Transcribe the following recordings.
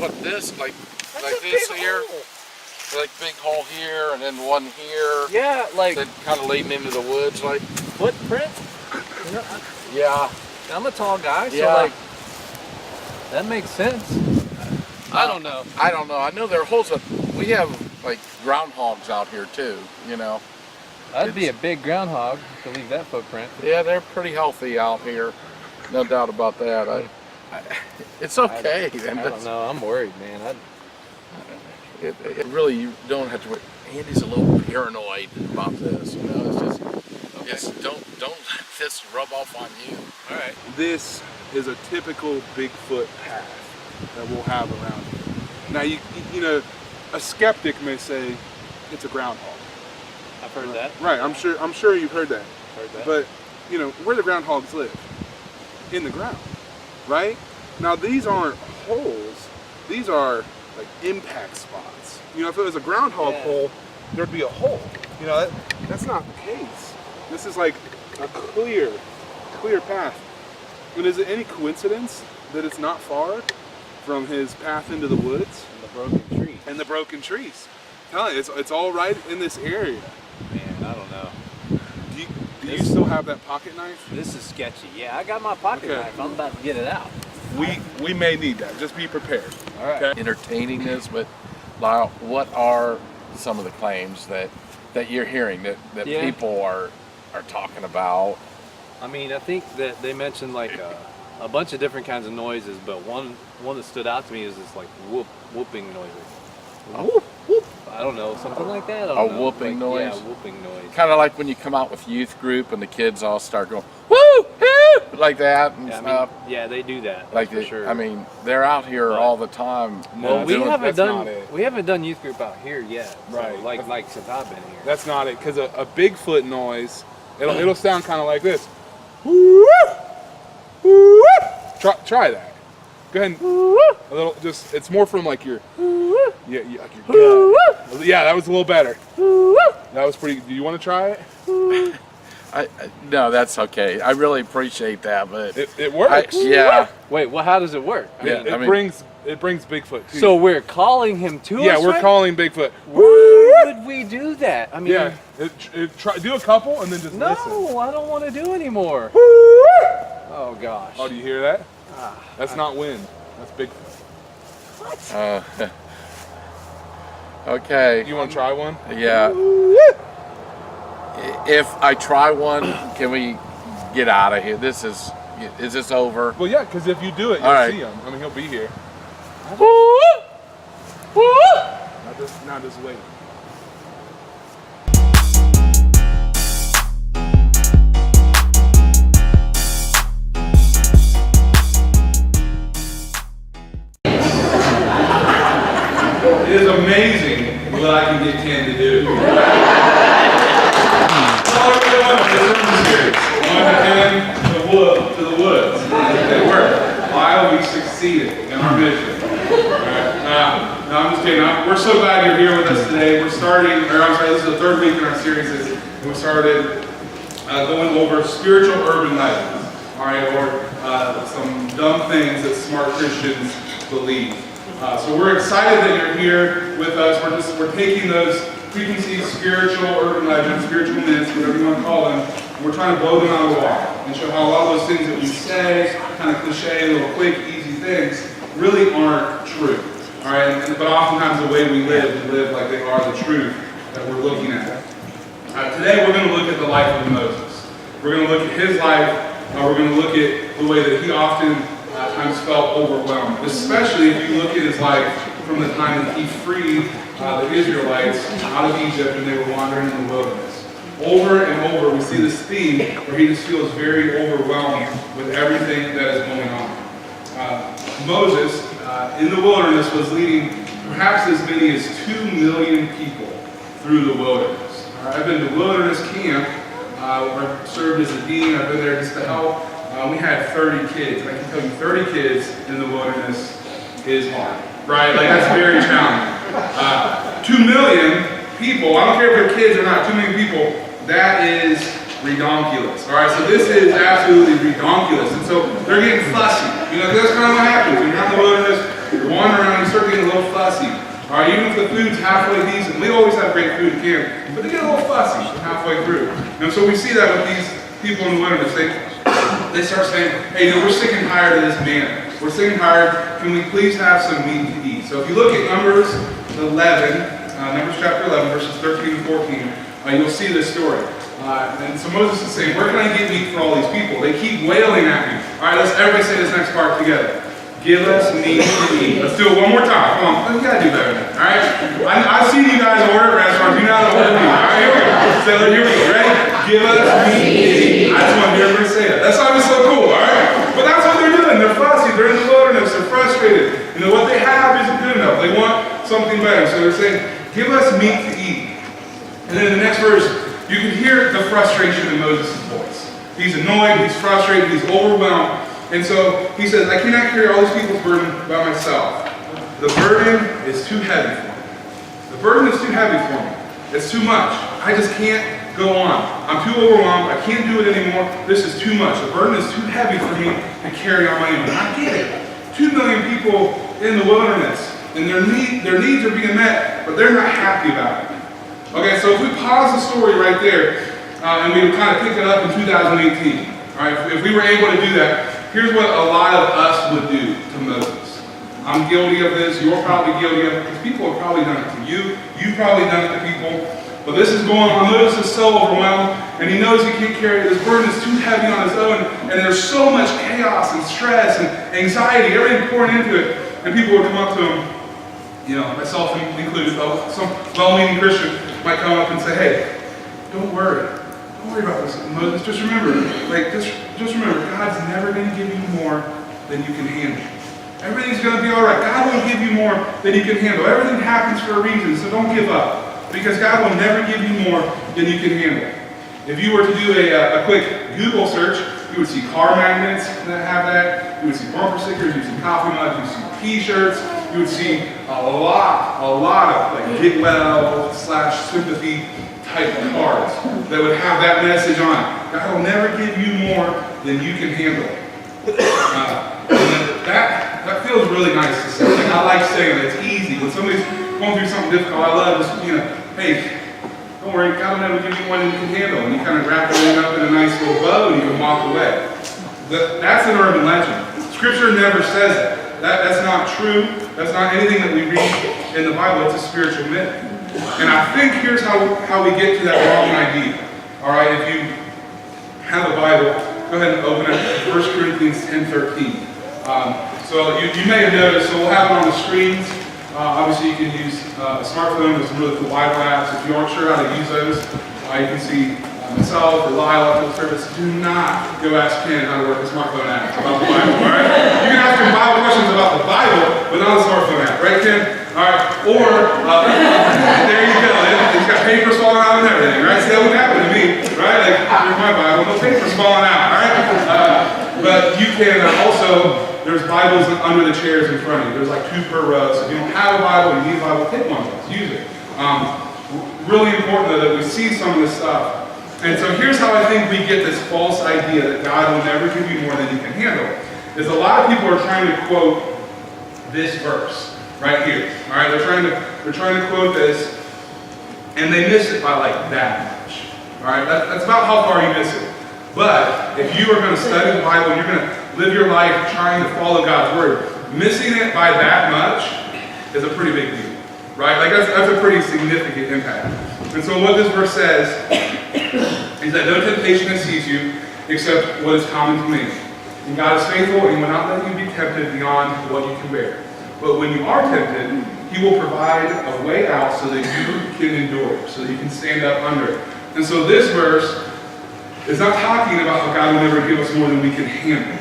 put this like this here. Like big hole here and then one here. Yeah, like then kind of leading into the woods, like footprint. You know, yeah. I'm a tall guy, so Yeah. like that makes sense. I don't know. I don't know. I know there are holes that we have like groundhogs out here too. You know. That'd be a big groundhog to leave that footprint. Yeah, they're pretty healthy out here. No doubt about that. It's okay. I don't know. I'm worried, man. It really, you don't have to worry. Andy's a little paranoid about this, you know. It's just, just don't let this rub off on you. All right. This is a typical Bigfoot path that we'll have around here. Now, you know, a skeptic may say it's a groundhog. I've heard that. Right. I'm sure you've heard that. Heard that. But you know where the groundhogs live, in the ground, right? Now these aren't holes. These are like impact spots. You know, if it was a groundhog hole, there'd be a hole. You know, that's not the case. This is like a clear path. And is it any coincidence that it's not far from his path into the woods? And the broken trees. Tell you, it's all right in this area. Man, I don't know. Do you still have that pocket knife? This is sketchy. Yeah, I got my pocket knife. I'm about to get it out. We may need that. Just be prepared. All right. Okay. Entertaining this, but Lyle, what are some of the claims that you're hearing that people are talking about? I mean, I think that they mentioned like a bunch of different kinds of noises, but one that stood out to me is this like whooping noises. Whoop, whoop. I don't know, something like that. I don't know. Whooping noise? Yeah, whooping noise. Kind of like when you come out with youth group and the kids all start going, woo, woo, like that and stuff. I mean, yeah, they do that. Like for sure. I mean, they're out here all the time. Well, we haven't not done it. we haven't done youth group out here yet. Right. So, like since I've been here. That's not it, because a Bigfoot noise, it'll sound kind of like this. Try that. Go ahead. A little, just it's more from like your like your gut. Yeah, that was a little better. That was pretty. Do you want to try it? No, that's okay. I really appreciate that, but It works. yeah. Wait, well, how does it work? It brings Bigfoot to So you. we're calling him to us. Yeah, we're right? calling Bigfoot. Why would we do that? I mean, Yeah, do a couple and then just no, listen. I don't want to do anymore. Oh gosh. Oh, do you hear that? That's not wind. That's Bigfoot. What? Okay. You want to try one? Yeah. If I try one, can we get out of here? Is this over? Well, yeah, because if you do it, you'll right. see him. I mean, he'll be here. Now just wait. It is amazing what I can get Ken to do. Hello everyone, this is the series. Going to the woods. It worked. Lyle, we succeeded in our mission. No, I'm just kidding. We're so glad you're here with us today. This is the third week in our series, and we started going over spiritual urban legends. All right, or some dumb things that smart Christians believe. So we're excited that you're here with us. We're taking those preconceived spiritual urban legends, spiritual myths, whatever you want to call them, and we're trying to blow them out of the water and show how a lot of those things that we say, kind of cliche, little quick, easy things, really aren't true. All right, but oftentimes the way we live like they are the truth that we're looking at. Today we're going to look at the life of Moses. We're going to look at his life. We're going to look at the way that he often times felt overwhelmed, especially if you look at his life from the time that he freed the Israelites out of Egypt when they were wandering in the wilderness. Over and over, we see this theme where he just feels very overwhelmed with everything that is going on. Moses, in the wilderness, was leading perhaps as many as 2 million people through the wilderness. I've been to wilderness camp, where I served as a dean. I've been there just to help. We had 30 kids, and I can tell you 30 kids in the wilderness is hard, right? Like, that's very challenging. 2 million people, I don't care if they're kids or not, 2 million people, that is redonkulous, all right? So this is absolutely redonkulous, and so they're getting fussy. You know, that's kind of what happens. When you're out in the wilderness, you're wandering around, you start getting a little fussy. All right, even if the food's halfway decent, we always have great food at camp, but they get a little fussy halfway through. And so we see that with these people in the wilderness. They start saying, hey, we're sick and tired of this manna. We're sick and tired. Can we please have some meat to eat? So if you look at Numbers 11, Numbers chapter 11, verses 13 and 14, you'll see this story. And so Moses is saying, where can I get meat for all these people? They keep wailing at me. All right, let's everybody say this next part together. Give us meat to eat. Let's do it one more time. Come on, you gotta do better than that. All right? I've seen you guys order at restaurants. You know how to order meat. All right, here we go. So here we go. Ready? Give us meat to eat. I just want to hear everybody say that. That's always so cool. All right? But that's what they're doing. They're fussy. They're in the wilderness. They're frustrated. You know what they have isn't good enough. They want something better. So they're saying, give us meat to eat. And then in the next verse, you can hear the frustration in Moses' voice. He's annoyed. He's frustrated. He's overwhelmed. And so he says, I cannot carry all these people's burden by myself. The burden is too heavy for me. The burden is too heavy for me. It's too much. I just can't go on. I'm too overwhelmed. I can't do it anymore. This is too much. The burden is too heavy for me to carry on my own. And I get it. 2 million people in the wilderness, and their needs are being met, but they're not happy about it. Okay, so if we pause the story right there, and we kind of pick it up in 2018, all right, if we were able to do that, here's what a lot of us would do to Moses. I'm guilty of this. You're probably guilty of it because people have probably done it to you. You've probably done it to people. But this is going on. Moses is so overwhelmed, and he knows he can't carry it. This burden is too heavy on his own, and there's so much chaos and stress and anxiety, everything pouring into it. And people would come up to him, you know, myself included, some well-meaning Christian might come up and say, hey, don't worry. Don't worry about this, Moses. Just remember, just remember, God's never going to give you more than you can handle. Everything's going to be all right. God won't give you more than you can handle. Everything happens for a reason, so don't give up. Because God will never give you more than you can handle. If you were to do a quick Google search, you would see car magnets that have that. You would see bumper stickers. You would see coffee mugs. You would see T-shirts. You would see a lot of like get well / sympathy type of cards that would have that message on it. God will never give you more than you can handle. That feels really nice to say. Like, I like saying it. It's easy. When somebody's going through something difficult, I love just, hey, don't worry, God will never give you more than you can handle. And you kind of wrap everything up in a nice little bow and you can walk away. That's an urban legend. Scripture never says that. That's not true. That's not anything that we read in the Bible. It's a spiritual myth. And I think here's how we get to that wrong idea. All right, if you have a Bible, go ahead and open it at 1 Corinthians 10:13. So you may have noticed, so we'll have it on the screens. Obviously, you can use a smartphone. There's some really cool Bible apps. If you aren't sure how to use those, you can see myself or Lyle after the service. Do not go ask Ken how to work a smartphone app about the Bible, all right? You can ask him Bible questions about the Bible, but not a smartphone app, right, Ken? All right, or, there you go. He's got papers falling out and everything, right? See, that wouldn't happen to me, right? Like, here's my Bible, no papers falling out, all right? But you can also, there's Bibles under the chairs in front of you. There's like 2 per row. So if you don't have a Bible, you need a Bible, take one of those, use it. Really important though that we see some of this stuff. And so here's how I think we get this false idea that God will never give you more than you can handle. Is a lot of people are trying to quote this verse right here. All right, they're trying to quote this, and they miss it by like that much. All right, that's about how far you miss it. But if you are going to study the Bible, you're going to live your life trying to follow God's word, missing it by that much is a pretty big deal, right? Like that's a pretty significant impact. And so what this verse says is that no temptation has seized you except what is common to man. And God is faithful and will not let you be tempted beyond what you can bear. But when you are tempted, he will provide a way out so that you can endure, so that you can stand up under it. And so this verse is not talking about how God will never give us more than we can handle.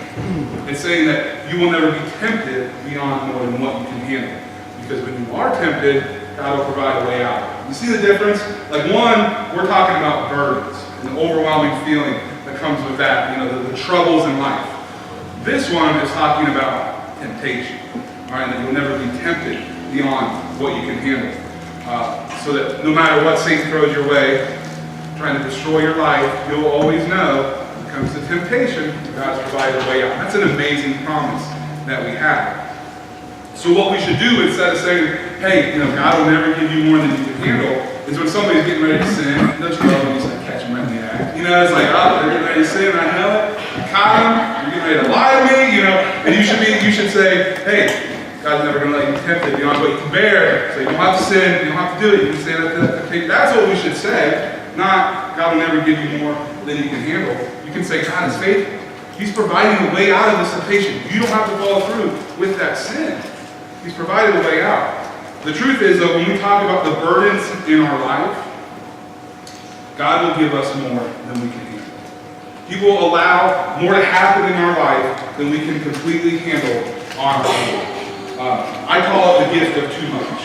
It's saying that you will never be tempted beyond more than what you can handle. Because when you are tempted, God will provide a way out. You see the difference? Like one, we're talking about burdens, an overwhelming feeling that comes with that, the troubles in life. This one is talking about temptation, all right, that you'll never be tempted beyond what you can handle. So that no matter what Satan throws your way, trying to destroy your life, you'll always know when it comes to temptation, God's provided a way out. That's an amazing promise that we have. So what we should do instead of saying, hey, God will never give you more than you can handle, is when somebody's getting ready to sin, don't you love when you say, catch them right in the act? It's like, oh, they're getting ready to sin, I know it. I caught them, you're getting ready to lie to me, and you should say, hey, God's never going to let you tempt it beyond what you can bear. So you don't have to sin, you don't have to do it. You can say that. That's what we should say, not God will never give you more than you can handle. You can say God is faithful. He's providing a way out of this temptation. You don't have to follow through with that sin. He's provided a way out. The truth is, though, when we talk about the burdens in our life, God will give us more than we can handle. He will allow more to happen in our life than we can completely handle on our own. I call it the gift of too much.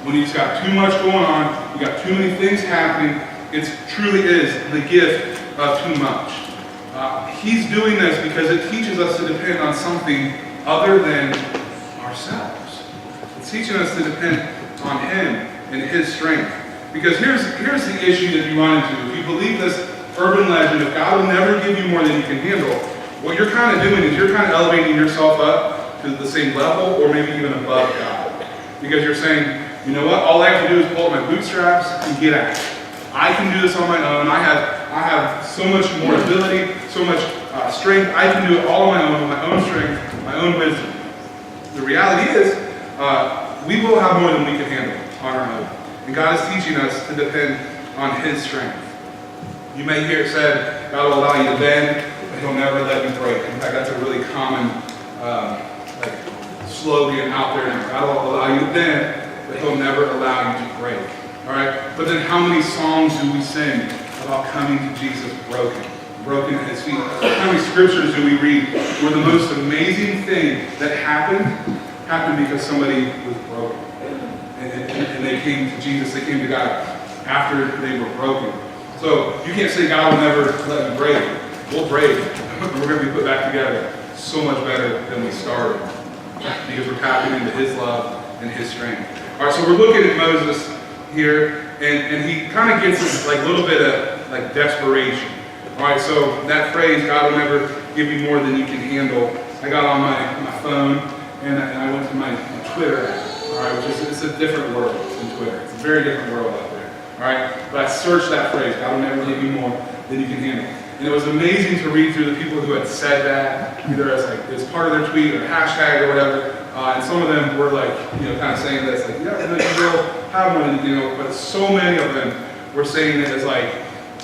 When you've got too much going on, you got too many things happening, it truly is the gift of too much. He's doing this because it teaches us to depend on something other than ourselves. It's teaching us to depend on Him and His strength. Because here's the issue that you run into. If you believe this urban legend, if God will never give you more than you can handle, what you're kind of doing is you're kind of elevating yourself up to the same level or maybe even above God. Because you're saying, you know what, all I have to do is pull up my bootstraps and get at it. I can do this on my own. I have so much more ability, so much strength. I can do it all on my own, with my own strength, my own wisdom. The reality is, we will have more than we can handle on our own. And God is teaching us to depend on His strength. You may hear it said, God will allow you to bend, but He'll never let you break. In fact, that's a really common slogan out there now. God will allow you to bend, but He'll never allow you to break. All right? But then how many songs do we sing about coming to Jesus broken at His feet? How many scriptures do we read where the most amazing thing that happened because somebody was broken? And they came to Jesus, they came to God after they were broken. So you can't say God will never let you break. We'll break, and we're going to be put back together so much better than we started because we're tapping into His love and His strength. All right, so we're looking at Moses here, and he kind of gets this like little bit of like desperation. All right, so that phrase, God will never give you more than you can handle. I got on my phone and I went to my Twitter app. All right, it's a different world than Twitter. It's a very different world out there. All right, but I searched that phrase, God will never give you more than you can handle. And it was amazing to read through the people who had said that, either as part of their tweet or hashtag or whatever. And some of them were like, kind of saying this, like, yeah, you will have more than but so many of them were saying it as like,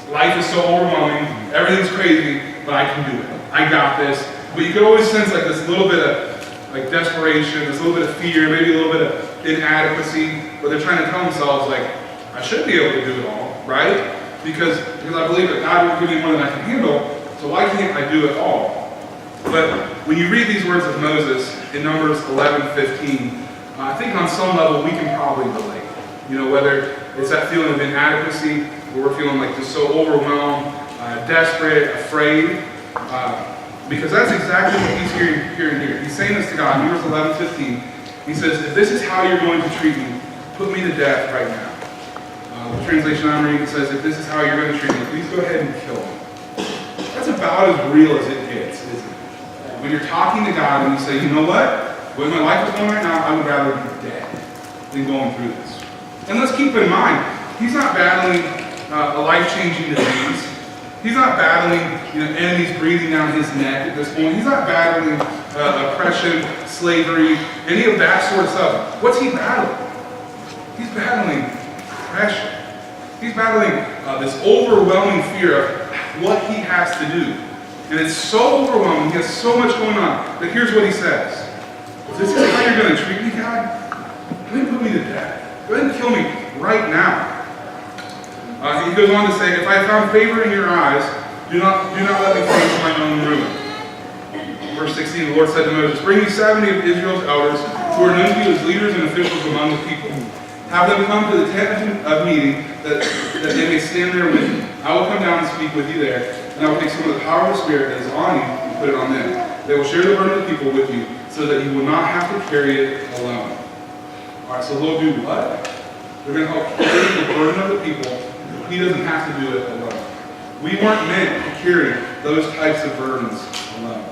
life is so overwhelming, everything's crazy, but I can do it. I got this. But you could always sense like this little bit of like desperation, this little bit of fear, maybe a little bit of inadequacy, but they're trying to tell themselves like, I should be able to do it all, right? Because I believe that God will give me more than I can handle, so why can't I do it all? But when you read these words of Moses in Numbers 11:15, I think on some level we can probably relate. Whether it's that feeling of inadequacy, where we're feeling like just so overwhelmed, desperate, afraid, because that's exactly what he's hearing here. He's saying this to God. Numbers 11:15. He says, if this is how you're going to treat me, put me to death right now. The translation I'm reading says, if this is how you're going to treat me, please go ahead and kill me. That's about as real as it gets, isn't it? When you're talking to God and you say, you know what? When my life is going right now, I would rather be dead than going through this. And let's keep in mind, he's not battling a life-changing disease. He's not battling enemies breathing down his neck at this point. He's not battling oppression, slavery, any of that sort of stuff. What's he battling? He's battling depression. He's battling this overwhelming fear of what he has to do. And it's so overwhelming, he has so much going on, that here's what he says. If this is how you're going to treat me, God, go ahead and put me to death. Go ahead and kill me right now. He goes on to say, if I found favor in your eyes, do not let me face my own ruin. Verse 16, the Lord said to Moses, bring me 70 of Israel's elders who are known to you as leaders and officials among the people. Have them come to the tent of meeting that they may stand there with you. I will come down and speak with you there, and I will take some of the power of the Spirit that is on you and put it on them. They will share the burden of the people with you so that you will not have to carry it alone. All right, so they'll do what? They're going to help carry the burden of the people. He doesn't have to do it alone. We weren't meant to carry those types of burdens alone.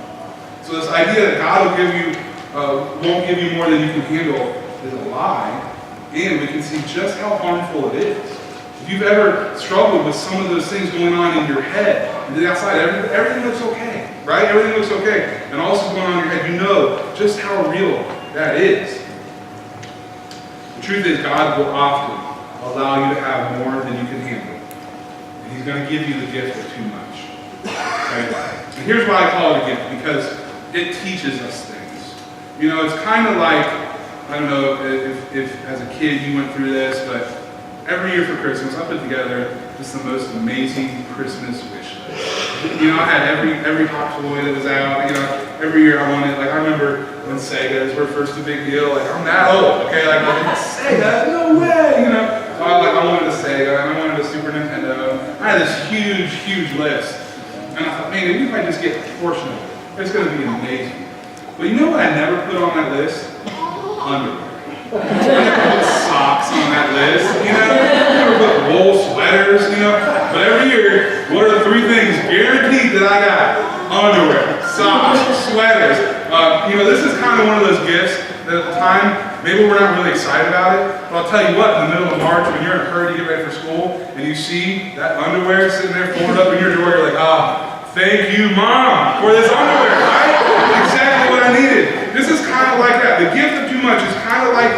So this idea that God will give you won't give you more than you can handle is a lie, and we can see just how harmful it is. If you've ever struggled with some of those things going on in your head, and the outside, everything looks okay, right? Everything looks okay. And all this is going on in your head, you know just how real that is. The truth is, God will often allow you to have more than you can handle. And He's going to give you the gift of too much. Okay? And here's why I call it a gift, because it teaches us things. You know, it's kind of like, I don't know if as a kid you went through this, but every year for Christmas, I put together just the most amazing Christmas wish list. You know, I had every hot toy that was out. You know, every year I wanted, like, I remember when Segas were first a big deal. Like, I'm that old, okay? Like Sega, no way, you know. So I wanted a Sega, and I wanted a Super Nintendo. I had this huge list. And I thought, man, if I just get a portion of it, it's going to be amazing. But you know what I never put on that list? Underwear. I never put socks on that list, you know? I never put wool sweaters, you know? But every year, what are the 3 things guaranteed that I got? Underwear, socks, sweaters. You know, this is kind of one of those gifts that at the time, maybe we're not really excited about it, but I'll tell you what, in the middle of March, when you're in a hurry to get ready for school, and you see that underwear sitting there folded up in your drawer, you're like, thank you, Mom, for this underwear, right? Exactly what I needed. This is kind of like that. The gift of too much is kind of like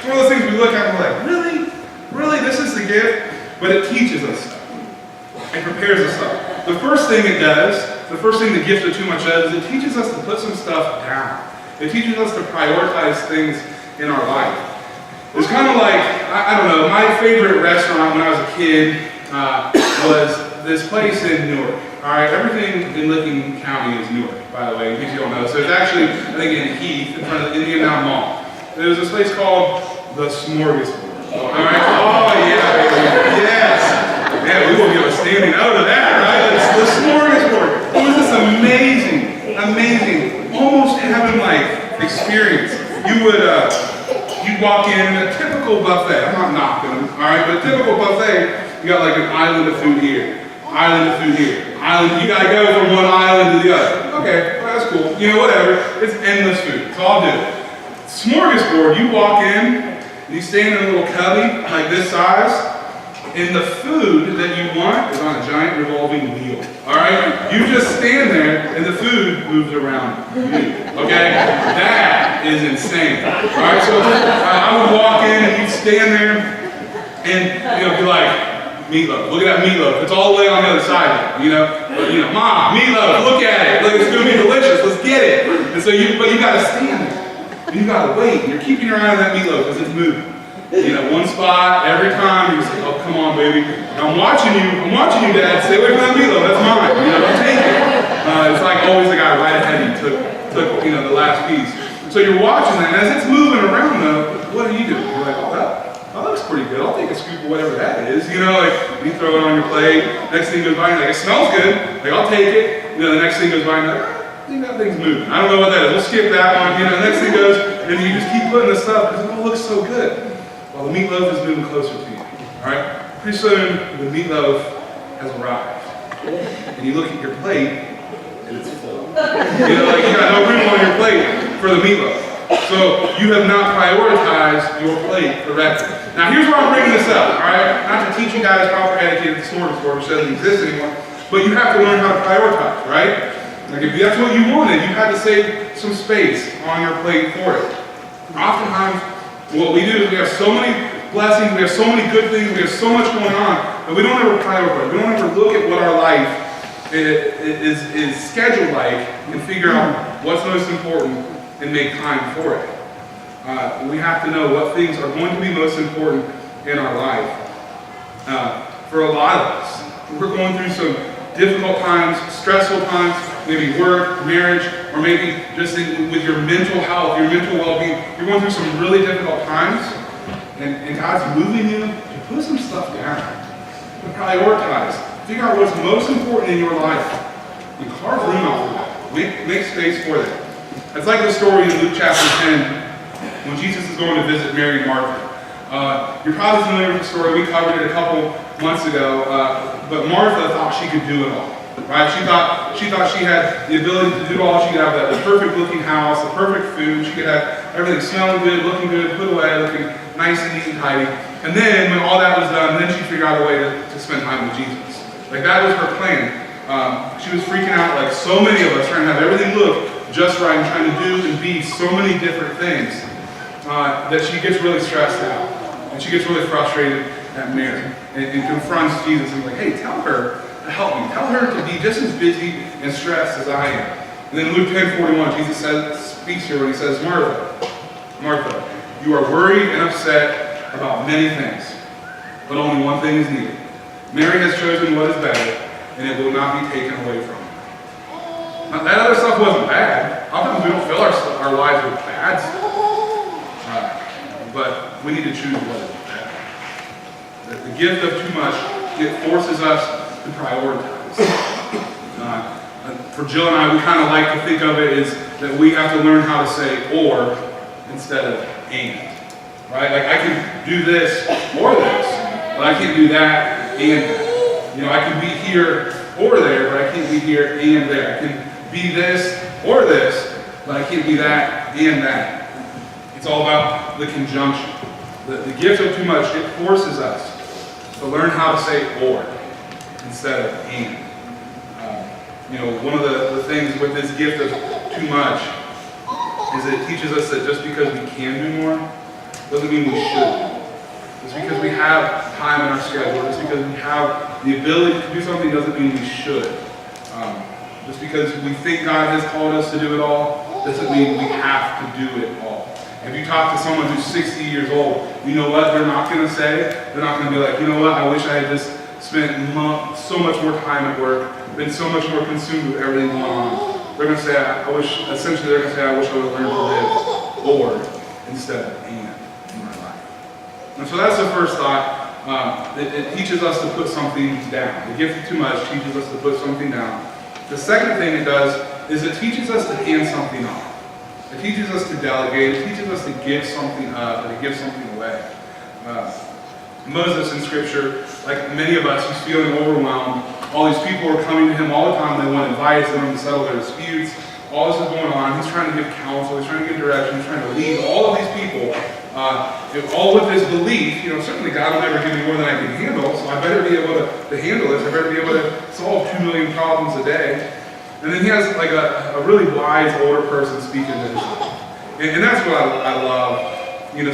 one of those things we look at and we're like, really? Really? This is the gift? But it teaches us stuff. It prepares us up. The first thing it does, the first thing the gift of too much does, is it teaches us to put some stuff down. It teaches us to prioritize things in our life. It's kind of like, I don't know, my favorite restaurant when I was a kid was this place in Newark. All right, everything in Licking County is Newark, by the way, in case you don't know. So it's actually, I think, in Heath, in front of the Indian Mall. There's this place called the Smorgasbord. All right, oh yeah, baby, yes. Man, we will give a standing out of that, right? It's the Smorgasbord. It was this amazing, almost heaven-like experience. You'd walk in a typical buffet. I'm not knocking them, all right, but a typical buffet, you got like an island of food here, island of food here. You gotta go from one island to the other. Okay, well, that's cool. You know, whatever. It's endless food. So I'll do it. Smorgasbord, you walk in, and you stand in a little cubby like this size, and the food that you want is on a giant revolving wheel. All right? You just stand there, and the food moves around you. Okay? That is insane. All right? So I would walk in, and you'd stand there, and be like, meatloaf. Look at that meatloaf. It's all the way on the other side, you know. But, Mom, meatloaf. Look at it. Look, it's gonna be delicious. Let's get it. And so you gotta stand there. And you gotta wait. And you're keeping your eye on that meatloaf as it's moving. One spot every time. You just say, oh, come on, baby. I'm watching you. Dad. Stay away from that meatloaf. That's mine. Don't take it. It's like always the guy right ahead of you took the last piece. So you're watching that, and as it's moving around, though, what are you doing? You're like, oh, that looks pretty good. I'll take a scoop of whatever that is. You throw it on your plate. Next thing goes by, and it smells good. I'll take it. The next thing goes by, and I think that thing's moving. I don't know what that is. We'll skip that one. The next thing goes, and you just keep putting the stuff because it all looks so good. While the meatloaf is moving closer to you. All right. Pretty soon, the meatloaf has arrived, and you look at your plate, and it's full. You got no room on your plate for the meatloaf. So you have not prioritized your plate correctly. Now here's why I'm bringing this up, all right? Not to teach you guys proper etiquette at the smorgasbord, which doesn't exist anymore, but you have to learn how to prioritize, right? Like if that's what you wanted, you had to save some space on your plate for it. Oftentimes, what we do is we have so many blessings, we have so many good things, we have so much going on, but we don't ever prioritize. We don't ever look at what our life is scheduled like and figure out what's most important and make time for it. We have to know what things are going to be most important in our life. For a lot of us, we're going through some difficult times, stressful times, maybe work, marriage, or maybe just with your mental health, your mental well-being. You're going through some really difficult times, and God's moving you to put some stuff down, to prioritize, figure out what's most important in your life, and carve room out for that. Make space for that. It's like the story in Luke chapter 10, when Jesus is going to visit Mary and Martha. You're probably familiar with the story. We covered it a couple months ago. But Martha thought she could do it all. right? She thought she had the ability to do all. She could have the perfect looking house, the perfect food. She could have everything smelling good, looking good, put away, looking nice and neat and tidy. And then when all that was done, then she figured out a way to spend time with Jesus. Like that was her plan. She was freaking out like so many of us, trying to have everything look just right and trying to do and be so many different things that she gets really stressed out. And she gets really frustrated at Mary and confronts Jesus and is like, hey, tell her to help me. Tell her to be just as busy and stressed as I am. And then Luke 10:41, Jesus speaks here when he says, Martha, Martha, you are worried and upset about many things, but only one thing is needed. Mary has chosen what is better, and it will not be taken away from her. Now, that other stuff wasn't bad. Often we don't fill our lives with bads. But we need to choose what is bad. The gift of too much, it forces us to prioritize. For Jill and I, we kind of like to think of it as that we have to learn how to say or instead of and. Right? Like I can do this or this, but I can't do that and that. You know, I can be here or there, but I can't be here and there. I can be this or this, but I can't be that and that. It's all about the conjunction. The gift of too much, it forces us to learn how to say or instead of and. You know, one of the things with this gift of too much is it teaches us that just because we can do more doesn't mean we should. Just because we have time in our schedule, just because we have the ability to do something doesn't mean we should. Just because we think God has called us to do it all doesn't mean we have to do it all. If you talk to someone who's 60 years old, you know what they're not going to say? They're not going to be like, you know what, I wish I had just spent so much more time at work, been so much more consumed with everything going on. They're going to say, essentially they're going to say, I wish I would have learned to live or instead of and in my life. And so that's the first thought. It teaches us to put something down. The gift of too much teaches us to put something down. The second thing it does is it teaches us to hand something off. It teaches us to delegate. It teaches us to give something up and to give something away. Moses in Scripture, like many of us, he's feeling overwhelmed. All these people are coming to him all the time. They want advice. They want to settle their disputes. All this is going on. He's trying to give counsel. He's trying to give direction. He's trying to lead all of these people. All with this belief, you know, certainly God will never give me more than I can handle, so I better be able to handle this. I better be able to solve 2 million problems a day. And then he has like a really wise older person speaking to him. And that's what I love. You know,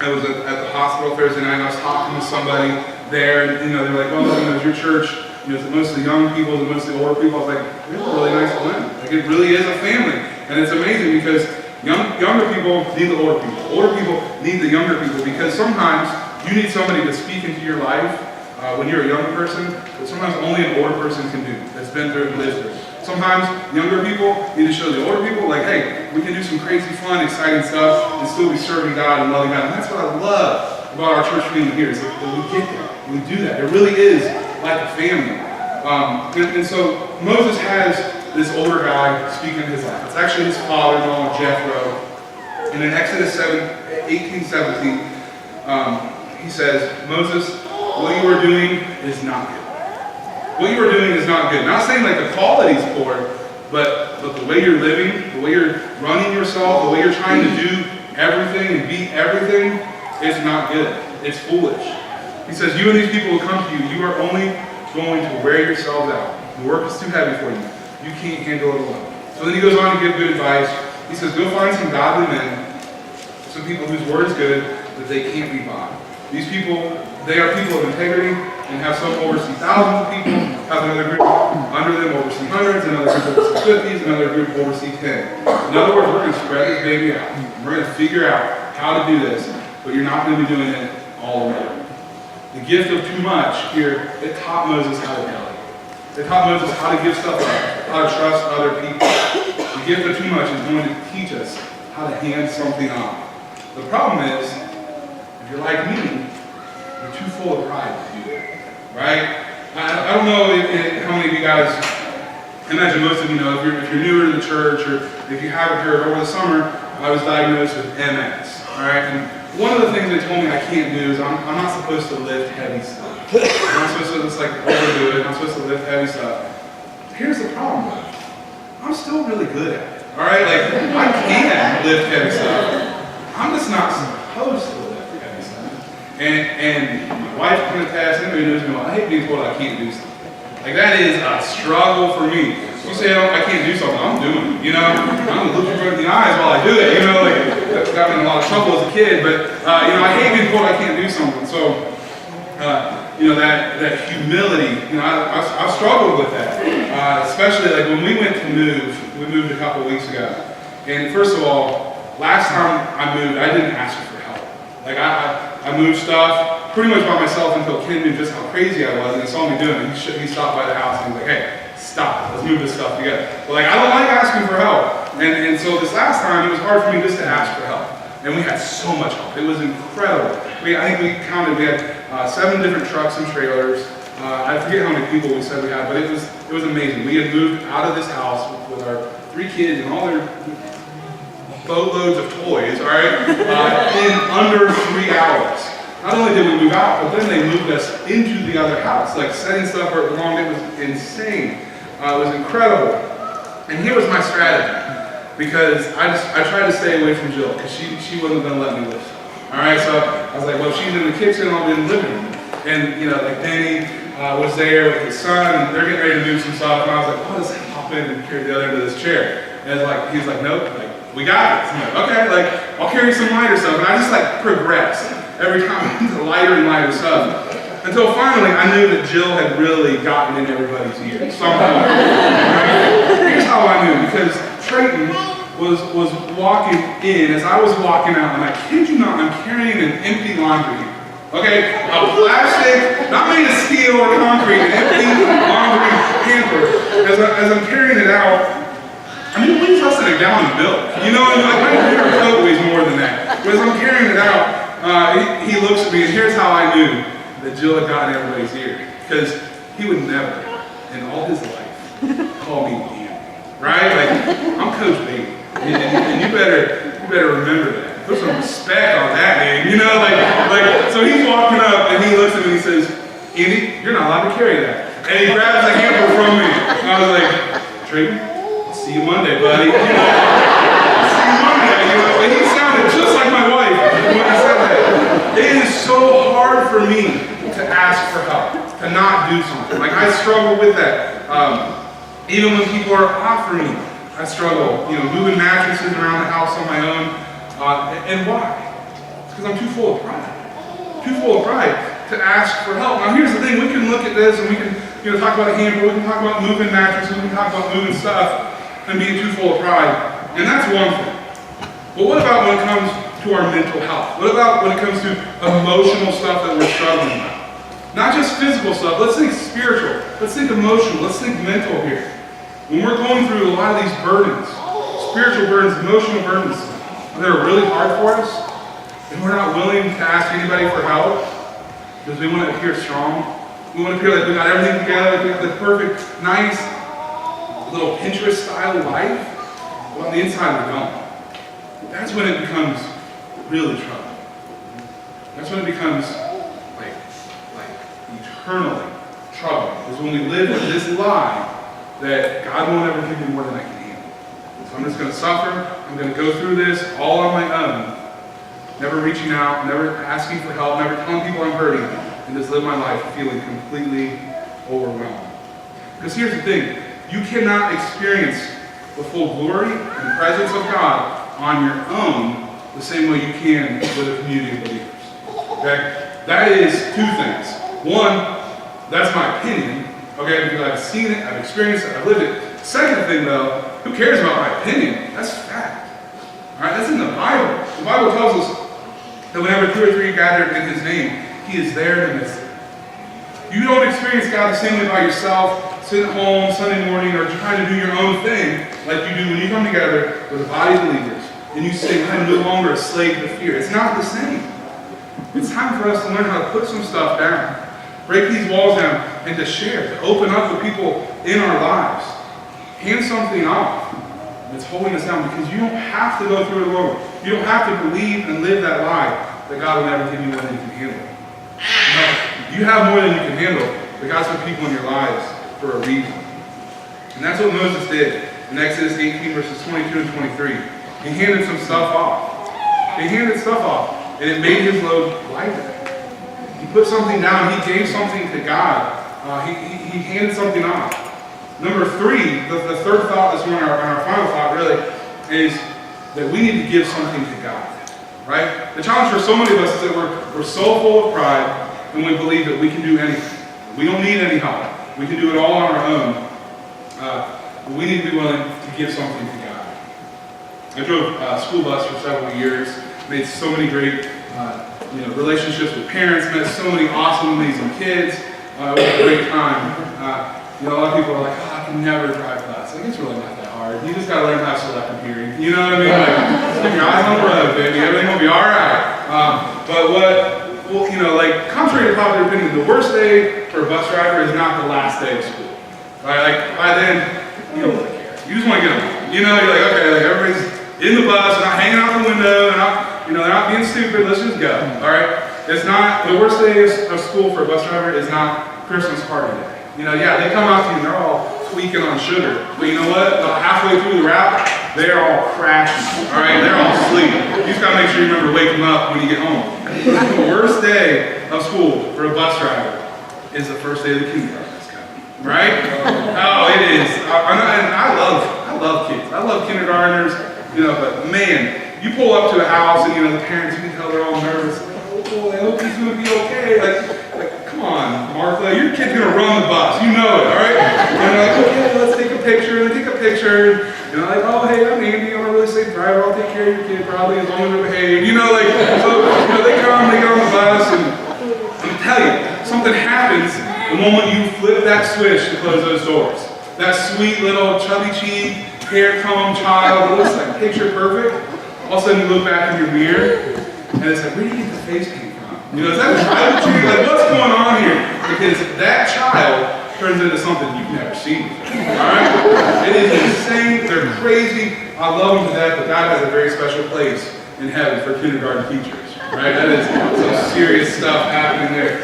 I was at the hospital Thursday night and I was talking to somebody there, and you know, they're like, oh, you know, is your church, you know, is it mostly young people, is it mostly older people? I was like, we have a really nice blend. Like it really is a family. And it's amazing because younger people need the older people. Older people need the younger people because sometimes you need somebody to speak into your life when you're a younger person, but sometimes only an older person can do, that's been through and lived through. Sometimes younger people need to show the older people, like, hey, we can do some crazy, fun, exciting stuff and still be serving God and loving God. And that's what I love about our church family here, is that we get that, we do that. It really is like a family. And so Moses has this older guy speaking in his life. It's actually his father-in-law, Jethro. And in Exodus 18:17, he says, Moses, what you are doing is not good. What you are doing is not good. Not saying like the quality's poor, but the way you're living, the way you're running yourself, the way you're trying to do everything and be everything is not good. It's foolish. He says, you and these people who come to you, you are only going to wear yourselves out. The work is too heavy for you. You can't handle it alone. So then he goes on to give good advice. He says, go find some godly men, some people whose word is good, that they can't be bought. These people, they are people of integrity, and have some oversee thousands of people, have another group under them oversee hundreds, another group oversee 50s, another group oversee 10. In other words, we're going to spread this baby out. We're going to figure out how to do this, but you're not going to be doing it all alone. The gift of too much here, it taught Moses how to delegate. It taught Moses how to give stuff up, how to trust other people. The gift of too much is going to teach us how to hand something off. The problem is, if you're like me, you're too full of pride to do that, right? I don't know how many of you guys, I imagine most of you know, if you're newer to the church, or if you haven't heard, over the summer, I was diagnosed with MS, all right? And one of the things they told me I can't do is I'm not supposed to lift heavy stuff. I'm not supposed to just like overdo it. I'm supposed to lift heavy stuff. Here's the problem though. I'm still really good at it. All right, like I can lift heavy stuff. I'm just not supposed to lift heavy stuff. And my wife can attest. Anybody knows me well. I hate being told I can't do something. Like that is a struggle for me. You say I can't do something, I'm doing it. You know, I'm looking right in the eyes while I do it. You know, like that got me in a lot of trouble as a kid. But you know, I hate being told I can't do something. So. You know, that humility, you know, I've struggled with that. Especially like when we went to move, we moved a couple of weeks ago. And first of all, last time I moved, I didn't ask for help. Like I moved stuff pretty much by myself until Ken knew just how crazy I was and he saw me doing it. He stopped by the house and he was like, hey, stop, let's move this stuff together. But like, I don't like asking for help. And so this last time, it was hard for me just to ask for help. And we had so much help. It was incredible. I think we counted, we had 7 different trucks and trailers. I forget how many people we said we had, but it was amazing. We had moved out of this house with our 3 kids and all their boatloads of toys, all right, in under 3 hours. Not only did we move out, but then they moved us into the other house, like setting stuff where it belonged. It was insane. It was incredible. And here was my strategy. Because I tried to stay away from Jill because she wasn't going to let me live. All right, so I was like, well, she's in the kitchen, I'll be in the living room. And you know, like Danny was there with his son, and they're getting ready to do some stuff. And I was like, oh, let's hop in and carry the other end of this chair. And like he's like, nope, like we got this. I'm like, okay, like I'll carry some lighter stuff. And I just like progressed every time to lighter and lighter stuff. Until finally, I knew that Jill had really gotten in everybody's ears somehow. Right? Here's how I knew, because Trayton was walking in as I was walking out, and I kid you not, I'm carrying an empty laundry hamper. Okay, a plastic, not made of steel or concrete, an empty laundry hamper. As I'm carrying it out, I mean, it weighs less than a gallon of milk. You know, like my entire coat weighs more than that. But as I'm carrying it out, he looks at me, and here's how I knew that Jill had gotten everybody's ear. Because he would never, in all his life, call me Beatty. Right? Like, I'm Coach Beatty. And you better remember that. Put some respect on that name. You know, like so he's walking up and he looks at me and he says, Andy, you're not allowed to carry that. And he grabs a hamper from me. And I was like, Trayton, I'll see you Monday, buddy. You know, I'll see you Monday. You know, and he sounded just like my wife when he said that. It is so hard for me to ask for help, to not do something. Like I struggle with that. Even when people are offering me, I struggle, you know, moving mattresses around the house on my own. And why? It's because I'm too full of pride. Too full of pride to ask for help. Now here's the thing, we can look at this and we can, you know, talk about a hamper, we can talk about moving mattresses, we can talk about moving stuff and being too full of pride. And that's one thing. But what about when it comes to our mental health? What about when it comes to emotional stuff that we're struggling with? Not just physical stuff, let's think spiritual, let's think emotional, let's think mental here. When we're going through a lot of these burdens, spiritual burdens, emotional burdens, that are really hard for us, and we're not willing to ask anybody for help, because we want to appear strong, we want to appear like we got everything together, like we got the perfect, nice, little Pinterest style life, but on the inside we don't. That's when it becomes really trouble. That's when it becomes like eternally trouble, is when we live with this lie that God won't ever give me more than I can handle. So I'm just going to suffer, I'm going to go through this all on my own, never reaching out, never asking for help, never telling people I'm hurting, and just live my life feeling completely overwhelmed. Because here's the thing, you cannot experience the full glory and presence of God on your own the same way you can with a community of believers. Okay? That is 2 things. One, that's my opinion. Okay, because I've seen it, I've experienced it, I've lived it. Second thing though, who cares about my opinion? That's fact. Alright, that's in the Bible. The Bible tells us that whenever 2 or 3 gathered in his name, he is there in the midst of them. You don't experience God the same way by yourself, sitting at home Sunday morning, or trying to do your own thing like you do when you come together with a body of believers and you say, I'm no longer a slave to fear. It's not the same. It's time for us to learn how to put some stuff down. Break these walls down and to share, to open up with people in our lives. Hand something off that's holding us down, because you don't have to go through it alone. You don't have to believe and live that lie that God will never give you more than you can handle. No, you have more than you can handle, but God's put people in your lives for a reason. And that's what Moses did in Exodus 18, verses 22 and 23. He handed some stuff off. He handed stuff off, and it made his load lighter. He put something down. He gave something to God. He handed something off. Number 3, the third thought this morning, our final thought really, is that we need to give something to God. Right? The challenge for so many of us is that we're so full of pride, and we believe that we can do anything. We don't need any help. We can do it all on our own. But we need to be willing to give something to God. I drove a school bus for several years, made so many great relationships with parents, met so many awesome, amazing kids. It was a great time. A lot of people are like, oh, I can never drive bus. Like, it's really not that hard. You just got to learn how to selective hearing. You know what I mean? Like, keep your eyes on the road, baby. Everything will be all right. Contrary to popular opinion, the worst day for a bus driver is not the last day of school. Right? Like, by then, you don't really care. You just want to get them. You're like, okay, like everybody's in the bus, they're not hanging out the window, they're not being stupid, let's just go. All right? It's not, the worst day of school for a bus driver is not Christmas party day. They come out to you and they're all tweaking on sugar. But you know what? About halfway through the route, they're all crashing. All right? They're all asleep. You just got to make sure you remember to wake them up when you get home. The worst day of school for a bus driver is the first day of the kindergarten that's coming. Right? Oh, it is. I love kids. I love kindergartners. But man, you pull up to a house and the parents, you can tell they're all nervous. Oh boy, I hope he's gonna be okay. Like, come on, Martha, your kid's gonna run the bus. You know it, all right? And they're like, okay, let's take a picture. They take a picture. Like, oh hey, I'm Andy. I'm a really safe driver. I'll take care of your kid probably as long as they're behaved. They come, they get on the bus, and I'm telling you, something happens the moment you flip that switch to close those doors. That sweet little chubby cheek, hair comb child, it looks like picture perfect. All of a sudden you look back in your mirror, and it's like, where do you get the face paint from? Is that a child cheek? Like, what's going on here? Because that child turns into something you've never seen before. Alright? It is insane, they're crazy. I love them to death, but God has a very special place in heaven for kindergarten teachers. Right? That is some serious stuff happening there.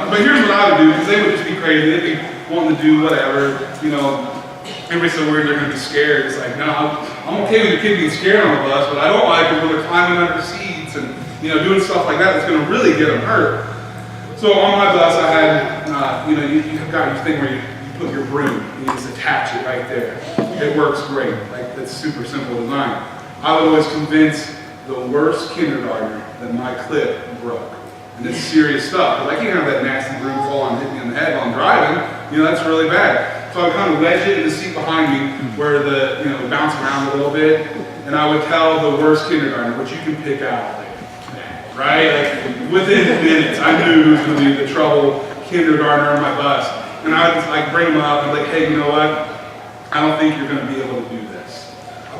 But here's what I would do, because they would just be crazy. They'd be wanting to do whatever, Everybody's so worried they're going to be scared. It's like, no, I'm okay with the kid being scared on the bus, but I don't like it when they're climbing under seats and, doing stuff like that that's going to really get them hurt. So on my bus, I had, you've got your thing where you put your broom, you just attach it right there. It works great. Like, that's super simple design. I would always convince the worst kindergartner that my clip broke. And it's serious stuff, because I can't have that nasty broom fall and hit me in the head while I'm driving. That's really bad. So I would kind of wedge it in the seat behind me where the, it bounced around a little bit. And I would tell the worst kindergartner, what you can pick out, right? Like, within minutes, I knew who was going to be the trouble kindergartner on my bus. And I would just bring them up and be like, hey, you know what? I don't think you're going to be able to do this.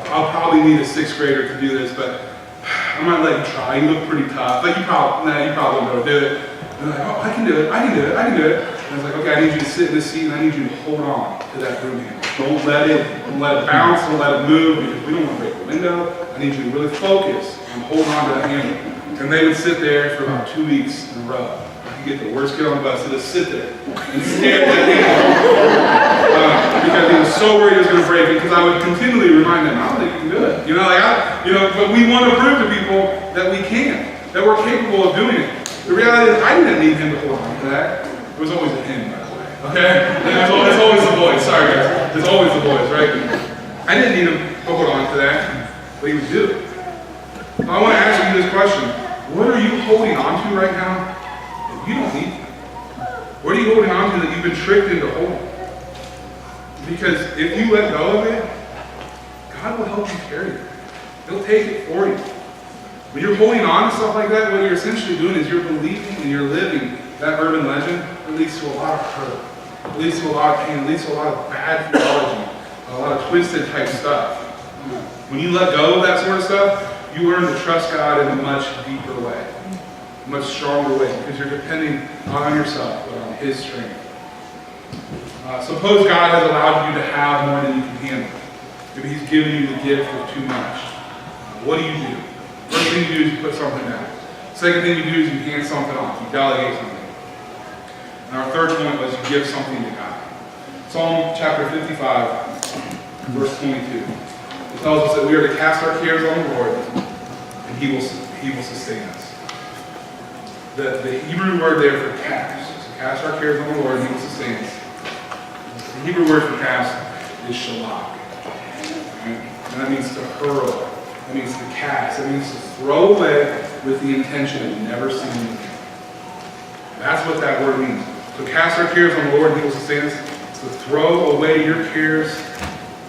I'll probably need a 6th grader to do this, but I might let you try. You look pretty tough. But you probably won't do it. And they're like, oh, I can do it. And I was like, okay, I need you to sit in this seat and I need you to hold on to that broom handle. Don't let it bounce, don't let it move, because we don't want to break the window. I need you to really focus on holding on to that handle. And they would sit there for about 2 weeks in a row. I could get the worst kid on the bus to just sit there and stare at that handle. Because he was so worried it was going to break it, because I would continually remind them, I don't think you can do it. But we want to prove to people that we can, that we're capable of doing it. The reality is, I didn't need him to hold on to that. It was always a him, by the way. Okay? It's always the boys. Sorry, guys. It's always the boys, right? I didn't need him to hold on to that, but he would do it. I want to ask you this question. What are you holding on to right now that you don't need? What are you holding on to that you've been tricked into holding? Because if you let go of it, God will help you carry it. He'll take it for you. When you're holding on to stuff like that, what you're essentially doing is you're believing and you're living that urban legend that leads to a lot of hurt. It leads to a lot of pain. It leads to a lot of bad theology, a lot of twisted type stuff. When you let go of that sort of stuff, you learn to trust God in a much deeper way, a much stronger way, because you're depending not on yourself, but on His strength. Suppose God has allowed you to have more than you can handle. Maybe He's given you the gift of too much. What do? First thing you do is put something down. Second thing you do is you hand something off. You delegate something. And our third point was you give something to God. Psalm chapter 55, verse 22. It tells us that we are to cast our cares on the Lord, and He will sustain us. The Hebrew word there for cast, so cast our cares on the Lord, and He will sustain us. The Hebrew word for cast is shalak. Right? And that means to hurl. That means to cast. That means to throw away with the intention of never seeing it again. That's what that word means. So cast our cares on the Lord, and He will sustain us. So throw away your cares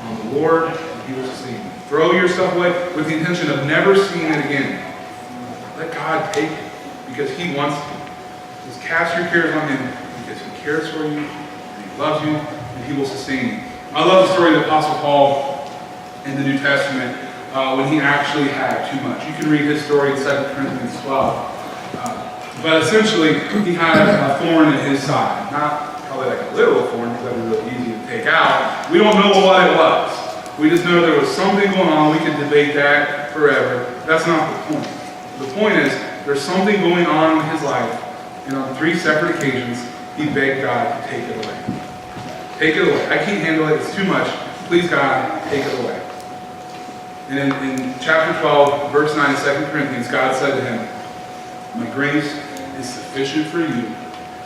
on the Lord, and He will sustain you. Throw yourself away with the intention of never seeing it again. Let God take it because He wants to. Just cast your cares on Him because He cares for you, and He loves you, and He will sustain you. I love the story of the Apostle Paul in the New Testament when he actually had too much. You can read his story in 2 Corinthians 12. But essentially, he had a thorn in his side. Not probably like a literal thorn, because that would be really easy to take out. We don't know what it was. We just know there was something going on. We could debate that forever. That's not the point. The point is, there's something going on in his life, and on 3 separate occasions, he begged God to take it away. Take it away. I can't handle it. It's too much. Please, God, take it away. And in chapter 12, verse 9 of 2 Corinthians, God said to him, my grace is sufficient for you,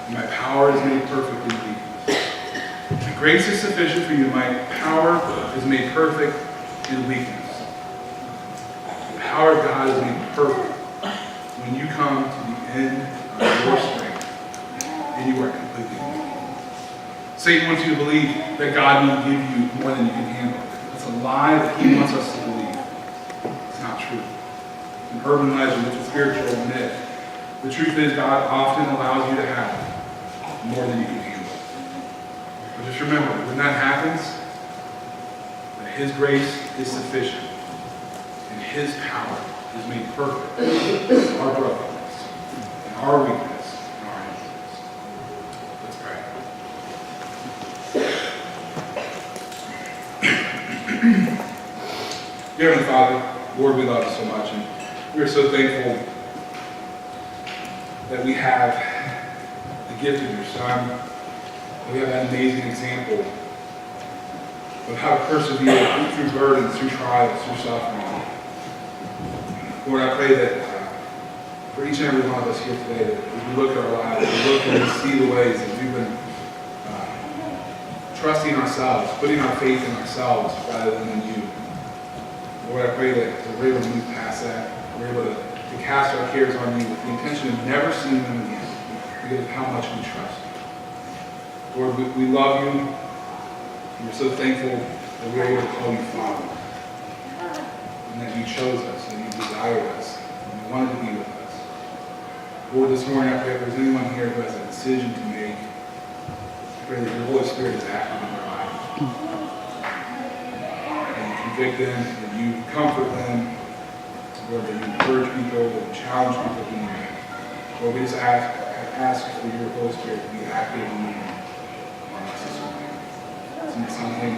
and my power is made perfect in weakness. My grace is sufficient for you, my power is made perfect in weakness. The power of God is made perfect when you come to the end of your strength, and you are completely weak. Satan wants you to believe that God will give you more than you can handle. It's a lie that he wants us to believe. It's not true. It's an urban legend. It's a spiritual myth. The truth is, God often allows you to have more than you can handle. But just remember, when that happens, that His grace is sufficient, and His power is made perfect in our brokenness, in our weakness, in our innocence. Let's pray. Dear Heavenly Father, Lord, we love you so much, and we are so thankful that we have the gift of your Son. We have that amazing example of how to persevere through burdens, through trials, through suffering. Lord, I pray that for each and every one of us here today, that as we look at our lives, we look and we see the ways that we've been trusting ourselves, putting our faith in ourselves rather than in you. Lord, I pray that we're able to move past that. We're able to cast our cares on you with the intention of never seeing them again because of how much we trust you. Lord, we love you, and we're so thankful that we're able to call you Father, and that you chose us, and you desired us, and you wanted to be with us. Lord, this morning I pray if there's anyone here who has a decision to make, I pray that your Holy Spirit is active in their life. And you convict them, and you comfort them, Lord, that you encourage people, that you challenge people to be. Lord, we just ask for your Holy Spirit to be active and moving among us this morning. It's in His Son's name.